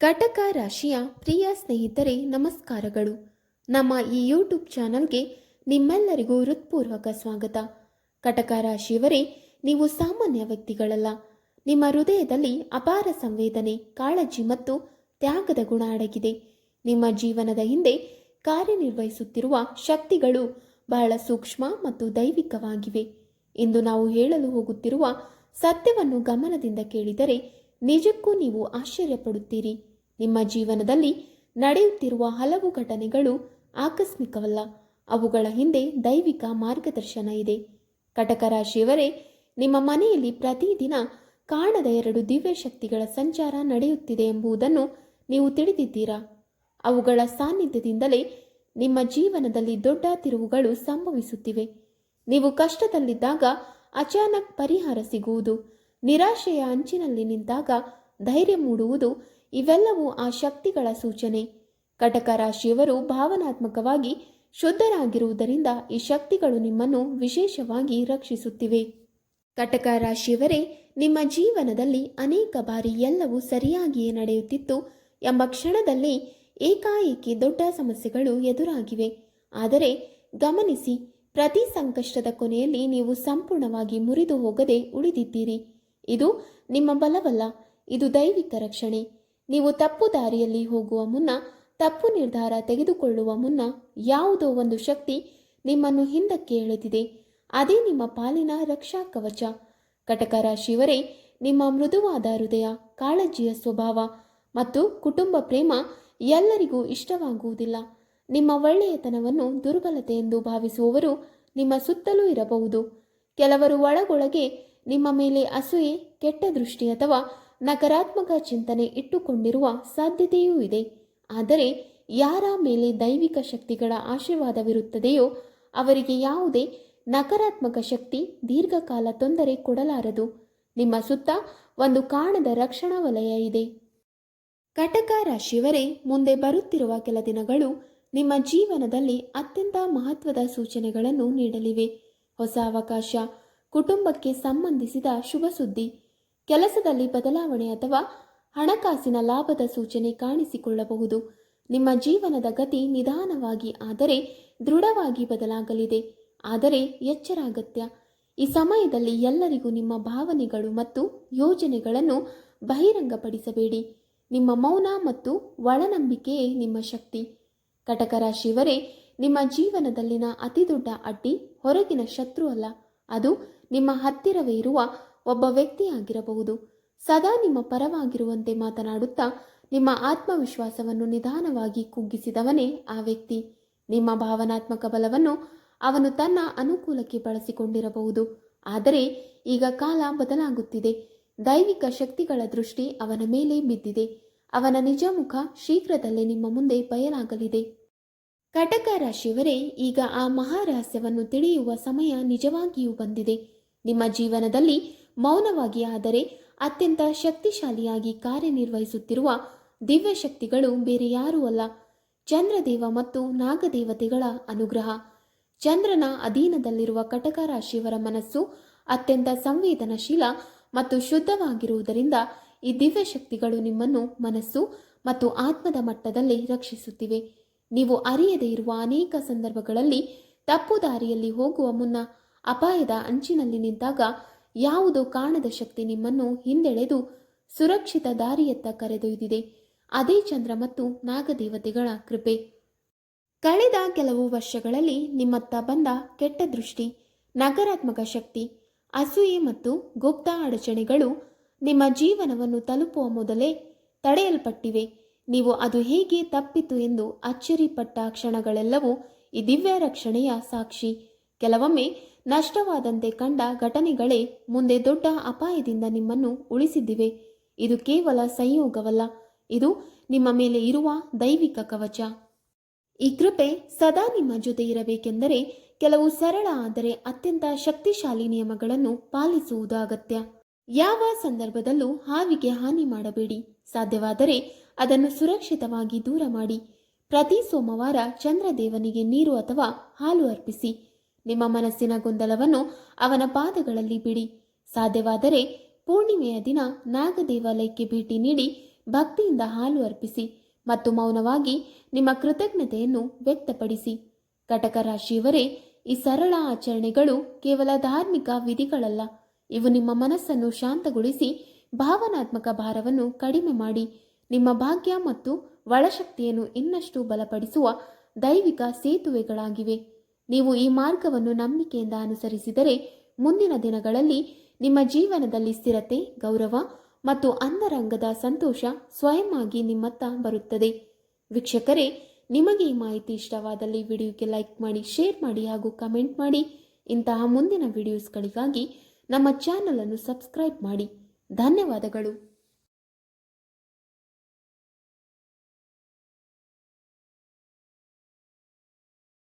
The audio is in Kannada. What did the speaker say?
ಕಟಕ ರಾಶಿಯ ಪ್ರಿಯ ಸ್ನೇಹಿತರೆ, ನಮಸ್ಕಾರಗಳು. ನಮ್ಮ ಈ ಯೂಟ್ಯೂಬ್ ಚಾನಲ್ಗೆ ನಿಮ್ಮೆಲ್ಲರಿಗೂ ಹೃತ್ಪೂರ್ವಕ ಸ್ವಾಗತ. ಕಟಕ ರಾಶಿಯವರೇ, ನೀವು ಸಾಮಾನ್ಯ ವ್ಯಕ್ತಿಗಳಲ್ಲ. ನಿಮ್ಮ ಹೃದಯದಲ್ಲಿ ಅಪಾರ ಸಂವೇದನೆ, ಕಾಳಜಿ ಮತ್ತು ತ್ಯಾಗದ ಗುಣ ಅಡಗಿದೆ. ನಿಮ್ಮ ಜೀವನದ ಹಿಂದೆ ಕಾರ್ಯನಿರ್ವಹಿಸುತ್ತಿರುವ ಶಕ್ತಿಗಳು ಬಹಳ ಸೂಕ್ಷ್ಮ ಮತ್ತು ದೈವಿಕವಾಗಿವೆ. ಇಂದು ನಾವು ಹೇಳಲು ಹೋಗುತ್ತಿರುವ ಸತ್ಯವನ್ನು ಗಮನದಿಂದ ಕೇಳಿದರೆ ನಿಜಕ್ಕೂ ನೀವು ಆಶ್ಚರ್ಯಪಡುತ್ತೀರಿ. ನಿಮ್ಮ ಜೀವನದಲ್ಲಿ ನಡೆಯುತ್ತಿರುವ ಹಲವು ಘಟನೆಗಳು ಆಕಸ್ಮಿಕವಲ್ಲ, ಅವುಗಳ ಹಿಂದೆ ದೈವಿಕ ಮಾರ್ಗದರ್ಶನ ಇದೆ. ಕಟಕ ರಾಶಿಯವರೇ, ನಿಮ್ಮ ಮನೆಯಲ್ಲಿ ಪ್ರತಿದಿನ ಕಾಣದ 2 ದಿವ್ಯ ಶಕ್ತಿಗಳ ಸಂಚಾರ ನಡೆಯುತ್ತಿದೆ ಎಂಬುದನ್ನು ನೀವು ತಿಳಿದಿದ್ದೀರಾ? ಅವುಗಳ ಸಾನ್ನಿಧ್ಯದಿಂದಲೇ ನಿಮ್ಮ ಜೀವನದಲ್ಲಿ ದೊಡ್ಡ ತಿರುವುಗಳು ಸಂಭವಿಸುತ್ತಿವೆ. ನೀವು ಕಷ್ಟದಲ್ಲಿದ್ದಾಗ ಅಚಾನಕ್ ಪರಿಹಾರ ಸಿಗುವುದು, ನಿರಾಶೆಯ ಅಂಚಿನಲ್ಲಿ ನಿಂತಾಗ ಧೈರ್ಯ ಮೂಡುವುದು, ಇವೆಲ್ಲವೂ ಆ ಶಕ್ತಿಗಳ ಸೂಚನೆ. ಕಟಕ ರಾಶಿಯವರು ಭಾವನಾತ್ಮಕವಾಗಿ ಶುದ್ಧರಾಗಿರುವುದರಿಂದ ಈ ಶಕ್ತಿಗಳು ನಿಮ್ಮನ್ನು ವಿಶೇಷವಾಗಿ ರಕ್ಷಿಸುತ್ತಿವೆ. ಕಟಕ ರಾಶಿಯವರೇ, ನಿಮ್ಮ ಜೀವನದಲ್ಲಿ ಅನೇಕ ಬಾರಿ ಎಲ್ಲವೂ ಸರಿಯಾಗಿಯೇ ನಡೆಯುತ್ತಿತ್ತು ಎಂಬ ಕ್ಷಣದಲ್ಲಿ ಏಕಾಏಕಿ ದೊಡ್ಡ ಸಮಸ್ಯೆಗಳು ಎದುರಾಗಿವೆ. ಆದರೆ ಗಮನಿಸಿ, ಪ್ರತಿ ಸಂಕಷ್ಟದ ಕೊನೆಯಲ್ಲಿ ನೀವು ಸಂಪೂರ್ಣವಾಗಿ ಮುರಿದು ಹೋಗದೆ ಉಳಿದಿದ್ದೀರಿ. ಇದು ನಿಮ್ಮ ಬಲವಲ್ಲ, ಇದು ದೈವಿಕ ರಕ್ಷಣೆ. ನೀವು ತಪ್ಪು ದಾರಿಯಲ್ಲಿ ಹೋಗುವ ಮುನ್ನ, ತಪ್ಪು ನಿರ್ಧಾರ ತೆಗೆದುಕೊಳ್ಳುವ ಮುನ್ನ ಯಾವುದೋ ಒಂದು ಶಕ್ತಿ ನಿಮ್ಮನ್ನು ಹಿಂದಕ್ಕೆ ಎಳೆದಿದೆ. ಅದೇ ನಿಮ್ಮ ಪಾಲಿನ ರಕ್ಷಾ ಕವಚ. ಕಟಕ ರಾಶಿಯವರೇ, ನಿಮ್ಮ ಮೃದುವಾದ ಹೃದಯ, ಕಾಳಜಿಯ ಸ್ವಭಾವ ಮತ್ತು ಕುಟುಂಬ ಪ್ರೇಮ ಎಲ್ಲರಿಗೂ ಇಷ್ಟವಾಗುವುದಿಲ್ಲ. ನಿಮ್ಮ ಒಳ್ಳೆಯತನವನ್ನು ದುರ್ಬಲತೆ ಎಂದು ಭಾವಿಸುವವರು ನಿಮ್ಮ ಸುತ್ತಲೂ ಇರಬಹುದು. ಕೆಲವರು ಒಳಗೊಳಗೆ ನಿಮ್ಮ ಮೇಲೆ ಅಸೂಯೆ, ಕೆಟ್ಟ ದೃಷ್ಟಿ ಅಥವಾ ನಕಾರಾತ್ಮಕ ಚಿಂತನೆ ಇಟ್ಟುಕೊಂಡಿರುವ ಸಾಧ್ಯತೆಯೂ ಇದೆ. ಆದರೆ ಯಾರ ಮೇಲೆ ದೈವಿಕ ಶಕ್ತಿಗಳ ಆಶೀರ್ವಾದವಿರುತ್ತದೆಯೋ ಅವರಿಗೆ ಯಾವುದೇ ನಕಾರಾತ್ಮಕ ಶಕ್ತಿ ದೀರ್ಘಕಾಲ ತೊಂದರೆ ಕೊಡಲಾರದು. ನಿಮ್ಮ ಸುತ್ತ ಒಂದು ಕಾಣದ ರಕ್ಷಣಾ ವಲಯ ಇದೆ. ಕಟಕ ರಾಶಿಯವರೇ, ಮುಂದೆ ಬರುತ್ತಿರುವ ಕೆಲ ದಿನಗಳು ನಿಮ್ಮ ಜೀವನದಲ್ಲಿ ಅತ್ಯಂತ ಮಹತ್ವದ ಸೂಚನೆಗಳನ್ನು ನೀಡಲಿವೆ. ಹೊಸ ಅವಕಾಶ, ಕುಟುಂಬಕ್ಕೆ ಸಂಬಂಧಿಸಿದ ಶುಭ ಸುದ್ದಿ, ಕೆಲಸದಲ್ಲಿ ಬದಲಾವಣೆ ಅಥವಾ ಹಣಕಾಸಿನ ಲಾಭದ ಸೂಚನೆ ಕಾಣಿಸಿಕೊಳ್ಳಬಹುದು. ನಿಮ್ಮ ಜೀವನದ ಗತಿ ನಿಧಾನವಾಗಿ ಆದರೆ ದೃಢವಾಗಿ ಬದಲಾಗಲಿದೆ. ಆದರೆ ಎಚ್ಚರ ಅಗತ್ಯ. ಈ ಸಮಯದಲ್ಲಿ ಎಲ್ಲರಿಗೂ ನಿಮ್ಮ ಭಾವನೆಗಳು ಮತ್ತು ಯೋಜನೆಗಳನ್ನು ಬಹಿರಂಗಪಡಿಸಬೇಡಿ. ನಿಮ್ಮ ಮೌನ ಮತ್ತು ಒಳನಂಬಿಕೆಯೇ ನಿಮ್ಮ ಶಕ್ತಿ. ಕಟಕ ರಾಶಿಯವರೇ, ನಿಮ್ಮ ಜೀವನದಲ್ಲಿನ ಅತಿದೊಡ್ಡ ಅಡ್ಡಿ ಹೊರಗಿನ ಶತ್ರು ಅಲ್ಲ, ಅದು ನಿಮ್ಮ ಹತ್ತಿರವೇ ಇರುವ ಒಬ್ಬ ವ್ಯಕ್ತಿಯಾಗಿರಬಹುದು. ಸದಾ ನಿಮ್ಮ ಪರವಾಗಿರುವಂತೆ ಮಾತನಾಡುತ್ತಾ ನಿಮ್ಮ ಆತ್ಮವಿಶ್ವಾಸವನ್ನು ನಿಧಾನವಾಗಿ ಕುಗ್ಗಿಸಿದವನೇ ಆ ವ್ಯಕ್ತಿ. ನಿಮ್ಮ ಭಾವನಾತ್ಮಕ ಬಲವನ್ನು ಅವನು ತನ್ನ ಅನುಕೂಲಕ್ಕೆ ಬಳಸಿಕೊಂಡಿರಬಹುದು. ಆದರೆ ಈಗ ಕಾಲ ಬದಲಾಗುತ್ತಿದೆ. ದೈವಿಕ ಶಕ್ತಿಗಳ ದೃಷ್ಟಿ ಅವನ ಮೇಲೆ ಬಿದ್ದಿದೆ. ಅವನ ನಿಜ ಮುಖ ಶೀಘ್ರದಲ್ಲೇ ನಿಮ್ಮ ಮುಂದೆ ಬಯಲಾಗಲಿದೆ. ಕಟಕ ರಾಶಿಯವರೇ, ಈಗ ಆ ಮಹಾರಹಸ್ಯವನ್ನು ತಿಳಿಯುವ ಸಮಯ ನಿಜವಾಗಿಯೂ ಬಂದಿದೆ. ನಿಮ್ಮ ಜೀವನದಲ್ಲಿ ಮೌನವಾಗಿ ಆದರೆ ಅತ್ಯಂತ ಶಕ್ತಿಶಾಲಿಯಾಗಿ ಕಾರ್ಯನಿರ್ವಹಿಸುತ್ತಿರುವ ದಿವ್ಯ ಶಕ್ತಿಗಳು ಬೇರೆ ಯಾರೂ ಅಲ್ಲ, ಚಂದ್ರದೇವ ಮತ್ತು ನಾಗದೇವತೆಗಳ ಅನುಗ್ರಹ. ಚಂದ್ರನ ಅಧೀನದಲ್ಲಿರುವ ಕಟಕ ರಾಶಿಯವರ ಮನಸ್ಸು ಅತ್ಯಂತ ಸಂವೇದನಶೀಲ ಮತ್ತು ಶುದ್ಧವಾಗಿರುವುದರಿಂದ ಈ ದಿವ್ಯ ಶಕ್ತಿಗಳು ನಿಮ್ಮನ್ನು ಮನಸ್ಸು ಮತ್ತು ಆತ್ಮದ ಮಟ್ಟದಲ್ಲಿ ರಕ್ಷಿಸುತ್ತಿವೆ. ನೀವು ಅರಿಯದೇ ಇರುವ ಅನೇಕ ಸಂದರ್ಭಗಳಲ್ಲಿ ತಪ್ಪು ದಾರಿಯಲ್ಲಿ ಹೋಗುವ ಮುನ್ನ ಅಪಾಯದ ಅಂಚಿನಲ್ಲಿ ನಿಂತಾಗ ಯಾವುದೋ ಕಾಣದ ಶಕ್ತಿ ನಿಮ್ಮನ್ನು ಹಿಂದೆಳೆದು ಸುರಕ್ಷಿತ ದಾರಿಯತ್ತ ಕರೆದೊಯ್ದಿದೆ. ಅದೇ ಚಂದ್ರ ಮತ್ತು ನಾಗದೇವತೆಗಳ ಕೃಪೆ. ಕಳೆದ ಕೆಲವು ವರ್ಷಗಳಲ್ಲಿ ನಿಮ್ಮತ್ತ ಬಂದ ಕೆಟ್ಟ ದೃಷ್ಟಿ, ನಕಾರಾತ್ಮಕ ಶಕ್ತಿ, ಅಸೂಯೆ ಮತ್ತು ಗುಪ್ತ ಅಡಚಣೆಗಳು ನಿಮ್ಮ ಜೀವನವನ್ನು ತಲುಪುವ ಮೊದಲೇ ತಡೆಯಲ್ಪಟ್ಟಿವೆ. ನೀವು ಅದು ಹೇಗೆ ತಪ್ಪಿತು ಎಂದು ಅಚ್ಚರಿಪಟ್ಟ ಕ್ಷಣಗಳೆಲ್ಲವೂ ಈ ದಿವ್ಯ ರಕ್ಷಣೆಯ ಸಾಕ್ಷಿ. ಕೆಲವೊಮ್ಮೆ ನಷ್ಟವಾದಂತೆ ಕಂಡ ಘಟನೆಗಳೇ ಮುಂದೆ ದೊಡ್ಡ ಅಪಾಯದಿಂದ ನಿಮ್ಮನ್ನು ಉಳಿಸಿದ್ದಿವೆ. ಇದು ಕೇವಲ ಸಂಯೋಗವಲ್ಲ, ಇದು ನಿಮ್ಮ ಮೇಲೆ ಇರುವ ದೈವಿಕ ಕವಚ. ಈ ಕೃಪೆ ಸದಾ ನಿಮ್ಮ ಜೊತೆ ಇರಬೇಕೆಂದರೆ ಕೆಲವು ಸರಳ ಆದರೆ ಅತ್ಯಂತ ಶಕ್ತಿಶಾಲಿ ನಿಯಮಗಳನ್ನು ಪಾಲಿಸುವುದು ಅಗತ್ಯ. ಯಾವ ಸಂದರ್ಭದಲ್ಲೂ ಹಾವಿಗೆ ಹಾನಿ ಮಾಡಬೇಡಿ. ಸಾಧ್ಯವಾದರೆ ಅದನ್ನು ಸುರಕ್ಷಿತವಾಗಿ ದೂರ ಮಾಡಿ. ಪ್ರತಿ ಸೋಮವಾರ ಚಂದ್ರದೇವನಿಗೆ ನೀರು ಅಥವಾ ಹಾಲು ಅರ್ಪಿಸಿ. ನಿಮ್ಮ ಮನಸ್ಸಿನ ಗೊಂದಲವನ್ನು ಅವನ ಪಾದಗಳಲ್ಲಿ ಬಿಡಿ. ಸಾಧ್ಯವಾದರೆ ಪೂರ್ಣಿಮೆಯ ದಿನ ನಾಗ ದೇವಾಲಯಕ್ಕೆ ಭೇಟಿ ನೀಡಿ ಭಕ್ತಿಯಿಂದ ಹಾಲು ಅರ್ಪಿಸಿ ಮತ್ತು ಮೌನವಾಗಿ ನಿಮ್ಮ ಕೃತಜ್ಞತೆಯನ್ನು ವ್ಯಕ್ತಪಡಿಸಿ. ಕಟಕ ರಾಶಿಯವರೇ, ಈ ಸರಳ ಆಚರಣೆಗಳು ಕೇವಲ ಧಾರ್ಮಿಕ ವಿಧಿಗಳಲ್ಲ. ಇವು ನಿಮ್ಮ ಮನಸ್ಸನ್ನು ಶಾಂತಗೊಳಿಸಿ ಭಾವನಾತ್ಮಕ ಭಾರವನ್ನು ಕಡಿಮೆ ಮಾಡಿ ನಿಮ್ಮ ಭಾಗ್ಯ ಮತ್ತು ಒಳಶಕ್ತಿಯನ್ನು ಇನ್ನಷ್ಟು ಬಲಪಡಿಸುವ ದೈವಿಕ ಸೇತುವೆಗಳಾಗಿವೆ. ನೀವು ಈ ಮಾರ್ಗವನ್ನು ನಂಬಿಕೆಯಿಂದ ಅನುಸರಿಸಿದರೆ ಮುಂದಿನ ದಿನಗಳಲ್ಲಿ ನಿಮ್ಮ ಜೀವನದಲ್ಲಿ ಸ್ಥಿರತೆ, ಗೌರವ ಮತ್ತು ಅಂತರಂಗದ ಸಂತೋಷ ಸ್ವಯಂ ಆಗಿ ನಿಮ್ಮತ್ತ ಬರುತ್ತದೆ. ವೀಕ್ಷಕರೇ, ನಿಮಗೆ ಈ ಮಾಹಿತಿ ಇಷ್ಟವಾದಲ್ಲಿ ವಿಡಿಯೋಗೆ ಲೈಕ್ ಮಾಡಿ, ಶೇರ್ ಮಾಡಿ ಹಾಗೂ ಕಮೆಂಟ್ ಮಾಡಿ. ಇಂತಹ ಮುಂದಿನ ವಿಡಿಯೋಸ್ಗಳಿಗಾಗಿ ನಮ್ಮ ಚಾನಲ್ ಅನ್ನು ಸಬ್ಸ್ಕ್ರೈಬ್ ಮಾಡಿ. ಧನ್ಯವಾದಗಳು.